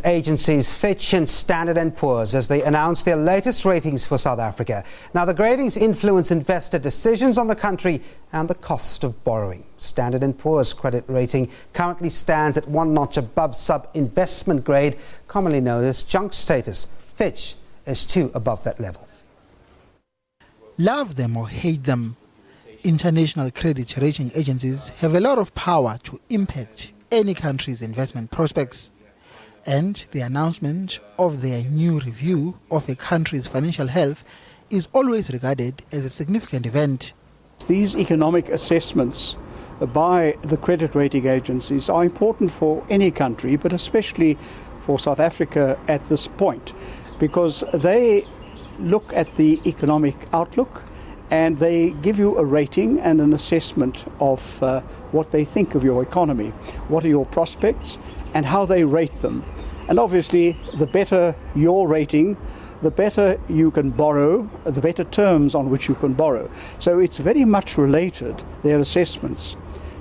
agencies Fitch and Standard Poor as they announce their latest ratings for South Africa. Now, the gradings influence investor decisions on the country and the cost of borrowing. Standard Poor's credit rating currently stands at one notch above sub-investment grade, commonly known as junk status. Fitch is 2 above that level. Love them or hate them, international credit rating agencies have a lot of power to impact any country's investment prospects. And the announcement of their new review of a country's financial health is always regarded as a significant event. These economic assessments by the credit rating agencies are important for any country, but especially for South Africa at this point, because they look at the economic outlook and they give you a rating and an assessment of what they think of your economy, what are your prospects, and how they rate them. And obviously, the better your rating, the better you can borrow, the better terms on which you can borrow. So it's very much related, their assessments,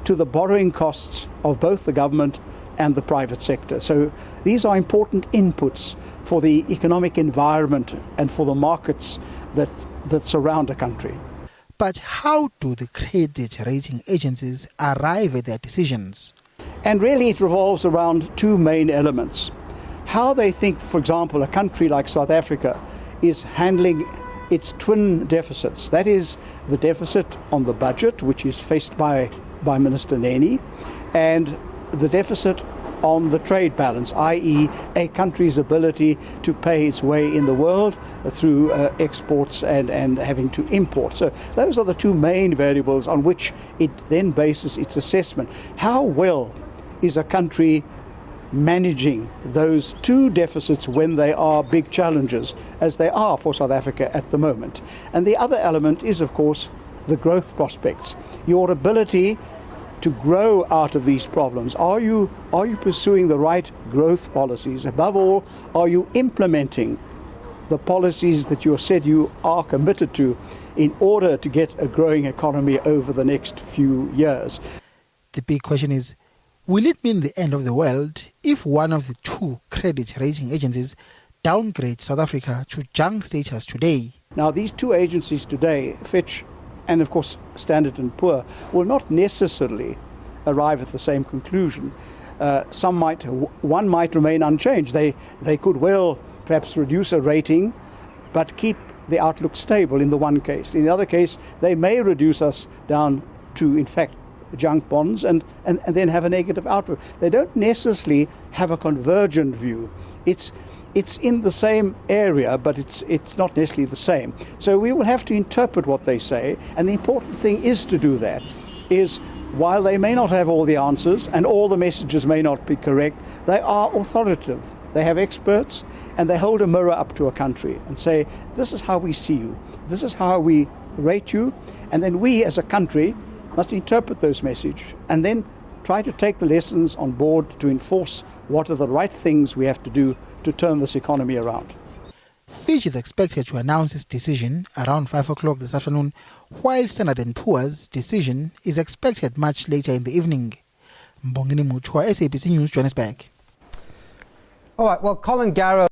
to the borrowing costs of both the government and the private sector. So these are important inputs for the economic environment and for the markets that surround a country. But how do the credit rating agencies arrive at their decisions? And really it revolves around 2 main elements. How they think, for example, a country like South Africa is handling its twin deficits. That is the deficit on the budget, which is faced by Minister Neni, and the deficit on the trade balance, i.e. a country's ability to pay its way in the world through exports and having to import. So those are the 2 main variables on which it then bases its assessment. How well is a country managing those 2 deficits when they are big challenges, as they are for South Africa at the moment? And the other element is, of course, the growth prospects, your ability to grow out of these problems. Are you pursuing the right growth policies? Above all, are you implementing the policies that you said you are committed to in order to get a growing economy over the next few years? The big question is, will it mean the end of the world if one of the 2 credit rating agencies downgrades South Africa to junk status today? Now, these 2 agencies today, Fitch and of course Standard & Poor, will not necessarily arrive at the same conclusion. One might remain unchanged. They could well perhaps reduce a rating but keep the outlook stable in the one case. In the other case, they may reduce us down to, in fact, junk bonds and then have a negative outlook. They don't necessarily have a convergent view. It's in the same area, but it's not necessarily the same. So we will have to interpret what they say, and the important thing is to do that, is while they may not have all the answers and all the messages may not be correct, they are authoritative. They have experts, and they hold a mirror up to a country and say, this is how we see you, this is how we rate you, and then we as a country must interpret those messages and then try to take the lessons on board to enforce what are the right things we have to do to turn this economy around. Fitch is expected to announce its decision around 5 o'clock this afternoon, while Standard & Poor's decision is expected much later in the evening. Mbongini Mutua, SABC News, Johannesburg. All right, well, Colin Garrow